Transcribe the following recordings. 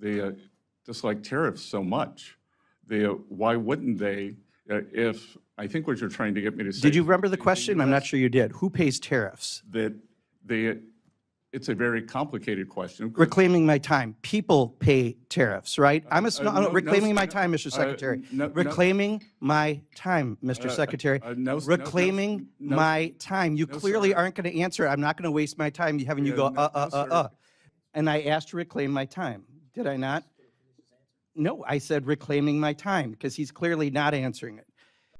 they dislike tariffs so much. Why wouldn't they, if, I think what you're trying to get me to say. Did you remember the question? I'm not sure you did. Who pays tariffs? It's a very complicated question. Reclaiming my time. People pay tariffs, right? Reclaiming my time, Mr. Secretary. Reclaiming my time, Mr. Secretary. Reclaiming my time. You clearly aren't going to answer it. I'm not going to waste my time having you go, And I asked to reclaim my time. Did I not? No, I said reclaiming my time because he's clearly not answering it.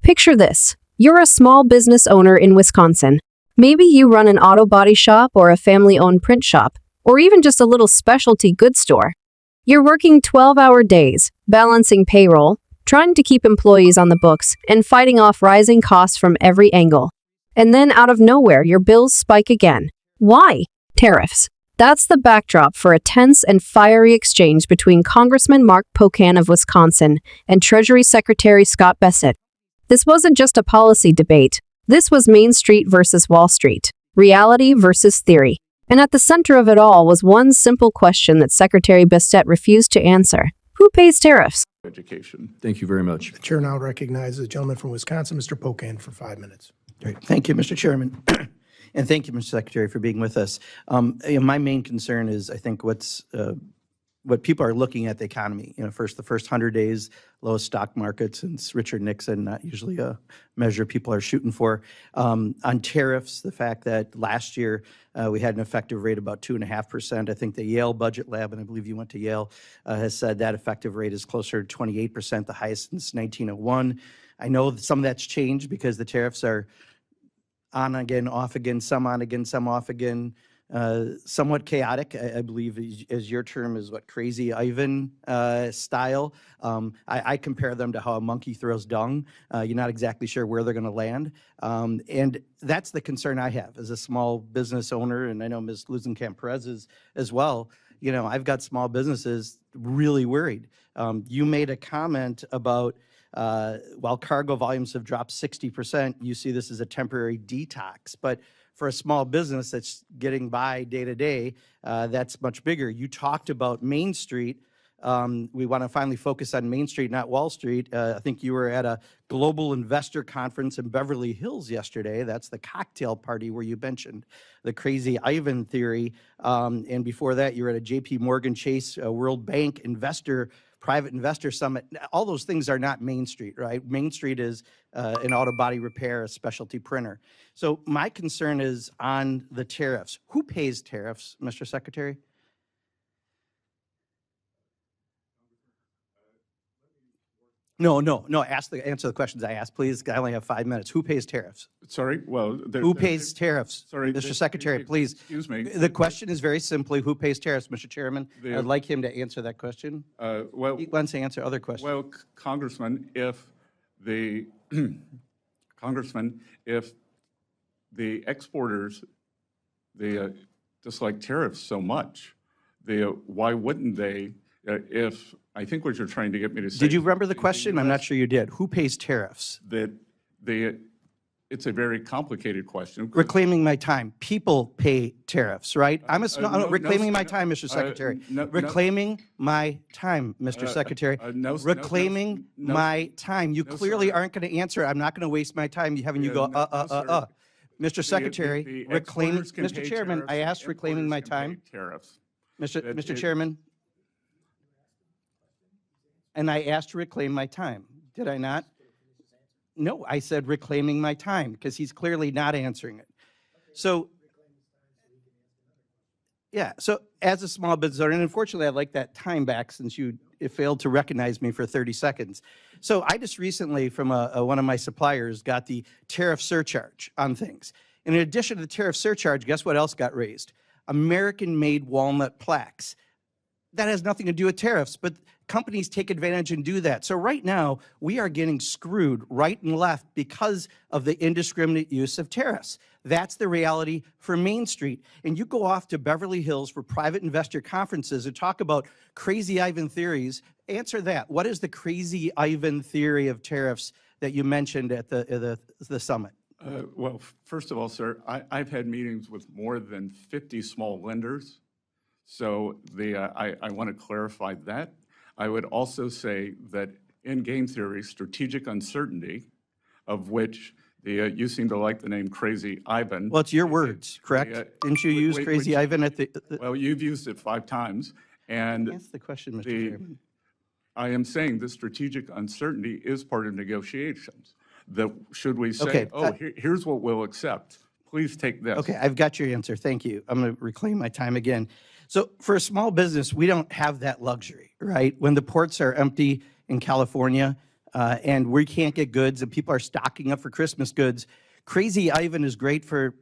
Picture this. You're a small business owner in Wisconsin. Maybe you run an auto body shop or a family-owned print shop, or even just a little specialty goods store. You're working 12-hour days, balancing payroll, trying to keep employees on the books, and fighting off rising costs from every angle. And then out of nowhere, your bills spike again. Why? Tariffs. That's the backdrop for a tense and fiery exchange between Congressman Mark Pocan of Wisconsin and Treasury Secretary Scott Besset. This wasn't just a policy debate. This was Main Street versus Wall Street, reality versus theory. And at the center of it all was one simple question that Secretary Besset refused to answer. Who pays tariffs? Education. Thank you very much. The chair now recognizes the gentleman from Wisconsin, Mr. Pocan, for 5 minutes. Great. Thank you, Mr. Chairman. And thank you, Mr. Secretary, for being with us. My main concern is, I think, what people are looking at the economy. The first 100 days, lowest stock market since Richard Nixon, not usually a measure people are shooting for. On tariffs, the fact that last year we had an effective rate about 2.5%. I think the Yale Budget Lab, and I believe you went to Yale, has said that effective rate is closer to 28%, the highest since 1901. I know some of that's changed because the tariffs are on again, off again, some on again, some off again. Somewhat chaotic, I believe, as your term is what, Crazy Ivan style. I compare them to how a monkey throws dung. You're not exactly sure where they're going to land. And that's the concern I have as a small business owner, and I know Ms. Luzenkamp-Perez is as well. I've got small businesses really worried. You made a comment about while cargo volumes have dropped 60%, you see this as a temporary detox. But for a small business that's getting by day to day, that's much bigger. You talked about Main Street. We want to finally focus on Main Street, not Wall Street. I think you were at a global investor conference in Beverly Hills yesterday. That's the cocktail party where you mentioned the Crazy Ivan theory. And before that, you were at a JP Morgan Chase World Bank private investor summit. All those things are not Main Street, right? Main Street is an auto body repair, a specialty printer. So my concern is on the tariffs. Who pays tariffs, Mr. Secretary? No. Answer the questions I asked, please. I only have 5 minutes. Who pays tariffs? Sorry, well. Who pays tariffs? Sorry. Mr. Secretary, please. Excuse me. The question is very simply, who pays tariffs, Mr. Chairman? I'd like him to answer that question. Well, He wants to answer other questions. well, Congressman, if the exporters, they dislike tariffs so much, why wouldn't they, if, I think what you're trying to get me to say. Did you remember the question? I'm not sure you did. Who pays tariffs? It's a very complicated question. Reclaiming my time. People pay tariffs, right? Reclaiming my time, Mr. Secretary. Reclaiming my time, Mr. Secretary. Reclaiming my time. You clearly aren't going to answer it. I'm not going to waste my time having you go, Mr. Secretary, Mr. Chairman, I asked reclaiming my time. Tariffs. Mr. Chairman, and I asked to reclaim my time. Did I not? No, I said reclaiming my time because he's clearly not answering it. So, yeah, so as a small business owner, and unfortunately I'd like that time back since you failed to recognize me for 30 seconds. So I just recently from one of my suppliers got the tariff surcharge on things. And in addition to the tariff surcharge, guess what else got raised? American-made walnut plaques. That has nothing to do with tariffs, but companies take advantage and do that. So right now, we are getting screwed right and left because of the indiscriminate use of tariffs. That's the reality for Main Street. And you go off to Beverly Hills for private investor conferences and talk about Crazy Ivan theories. Answer that. What is the Crazy Ivan theory of tariffs that you mentioned at the summit? Well, first of all, sir, I've had meetings with more than 50 small lenders. So I want to clarify that. I would also say that in game theory, strategic uncertainty, of which you seem to like the name Crazy Ivan. Well, it's your words, correct? Didn't you use Crazy Ivan at the? Well, you've used it 5 times, and That's the question, Mr. Chairman. I am saying the strategic uncertainty is part of negotiations. That should we say, Okay, here's what we'll accept. Please take this. Okay, I've got your answer. Thank you. I'm going to reclaim my time again. So for a small business, we don't have that luxury, right? When the ports are empty in California and we can't get goods and people are stocking up for Christmas goods, Crazy Ivan is great for,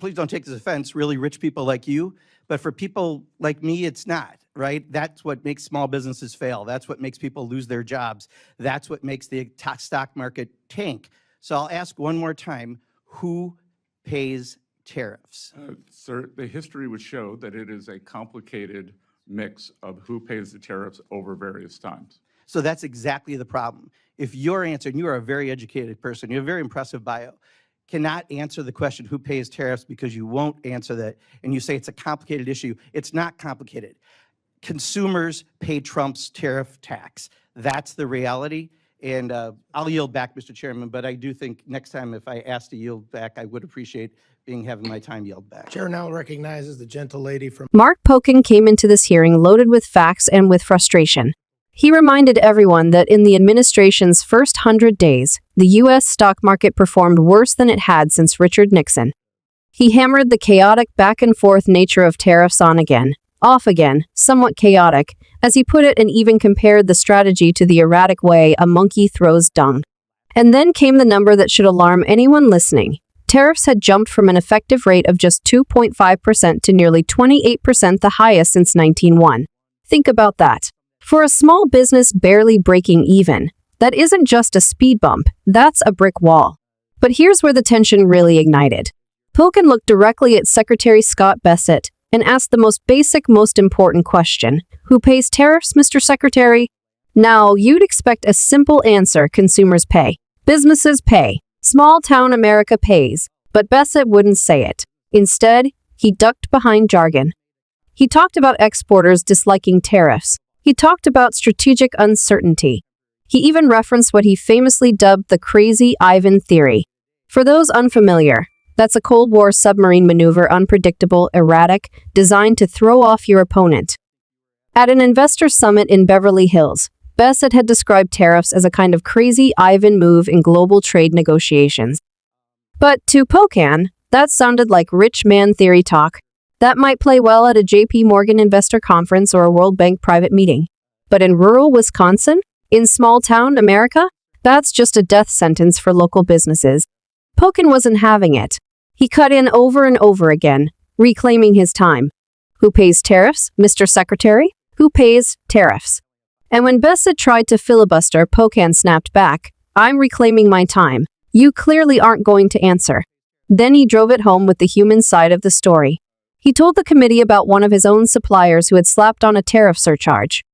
please don't take this offense, really rich people like you, but for people like me, it's not, right? That's what makes small businesses fail. That's what makes people lose their jobs. That's what makes the stock market tank. So I'll ask one more time, who pays tariffs? Sir, the history would show that it is a complicated mix of who pays the tariffs over various times. So that's exactly the problem. If your answer, and you are a very educated person, you have a very impressive bio, cannot answer the question who pays tariffs because you won't answer that, and you say it's a complicated issue, it's not complicated. Consumers pay Trump's tariff tax. That's the reality. And I'll yield back, Mr. Chairman, but I do think next time if I ask to yield back, I would appreciate having my time yelled back. Chair now recognizes the gentle lady from. Mark Pocan came into this hearing loaded with facts and with frustration. He reminded everyone that in the administration's first 100 days, the U.S. stock market performed worse than it had since Richard Nixon. He hammered the chaotic back-and-forth nature of tariffs on again, off again, somewhat chaotic, as he put it, and even compared the strategy to the erratic way a monkey throws dung. And then came the number that should alarm anyone listening. Tariffs had jumped from an effective rate of just 2.5% to nearly 28%, the highest since 1901. Think about that. For a small business barely breaking even, that isn't just a speed bump, that's a brick wall. But here's where the tension really ignited. Pocan looked directly at Secretary Scott Besset and asked the most basic, most important question. Who pays tariffs, Mr. Secretary? Now, you'd expect a simple answer: consumers pay. Businesses pay. Small-town America pays. But Besset wouldn't say it. Instead, he ducked behind jargon. He talked about exporters disliking tariffs. He talked about strategic uncertainty. He even referenced what he famously dubbed the Crazy Ivan theory. For those unfamiliar, that's a Cold War submarine maneuver, unpredictable, erratic, designed to throw off your opponent. At an investor summit in Beverly Hills, Besset had described tariffs as a kind of Crazy Ivan move in global trade negotiations. But to Pocan, that sounded like rich man theory talk. That might play well at a JP Morgan investor conference or a World Bank private meeting. But in rural Wisconsin, in small-town America, that's just a death sentence for local businesses. Pocan wasn't having it. He cut in over and over again, reclaiming his time. Who pays tariffs, Mr. Secretary? Who pays tariffs? And when Besset tried to filibuster, Pocan snapped back. I'm reclaiming my time. You clearly aren't going to answer. Then he drove it home with the human side of the story. He told the committee about one of his own suppliers who had slapped on a tariff surcharge.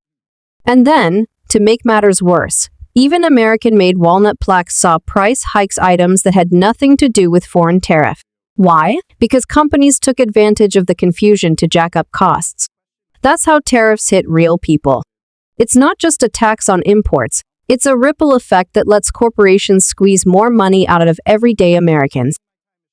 And then, to make matters worse, even American-made walnut plaques saw price hikes items that had nothing to do with foreign tariff. Why? Because companies took advantage of the confusion to jack up costs. That's how tariffs hit real people. It's not just a tax on imports, it's a ripple effect that lets corporations squeeze more money out of everyday Americans.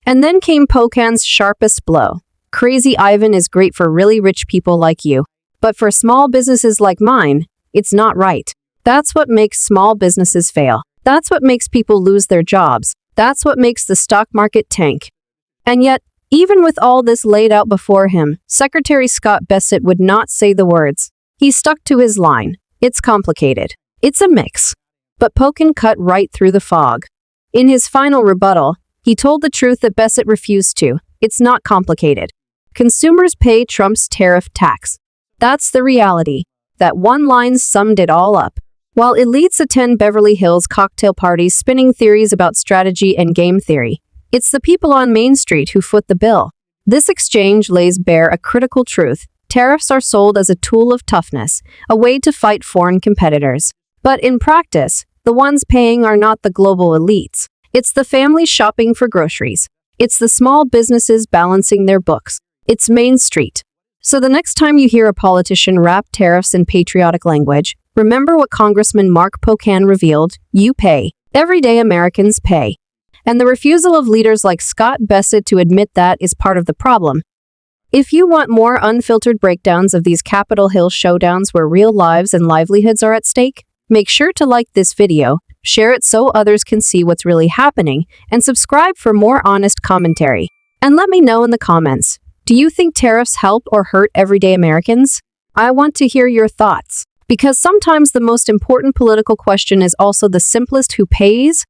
And then came Pocan's sharpest blow. Crazy Ivan is great for really rich people like you, but for small businesses like mine, it's not right. That's what makes small businesses fail. That's what makes people lose their jobs. That's what makes the stock market tank. And yet, even with all this laid out before him, Secretary Scott Besset would not say the words. He stuck to his line. It's complicated. It's a mix. But Pocan cut right through the fog. In his final rebuttal, he told the truth that Besset refused to. It's not complicated. Consumers pay Trump's tariff tax. That's the reality. That one line summed it all up. While elites attend Beverly Hills cocktail parties spinning theories about strategy and game theory, it's the people on Main Street who foot the bill. This exchange lays bare a critical truth. Tariffs are sold as a tool of toughness, a way to fight foreign competitors. But in practice, the ones paying are not the global elites. It's the families shopping for groceries. It's the small businesses balancing their books. It's Main Street. So the next time you hear a politician rap tariffs in patriotic language, remember what Congressman Mark Pocan revealed: you pay. Everyday Americans pay. And the refusal of leaders like Scott Besset to admit that is part of the problem. If you want more unfiltered breakdowns of these Capitol Hill showdowns where real lives and livelihoods are at stake, make sure to like this video, share it so others can see what's really happening, and subscribe for more honest commentary. And let me know in the comments, do you think tariffs help or hurt everyday Americans? I want to hear your thoughts, because sometimes the most important political question is also the simplest: who pays?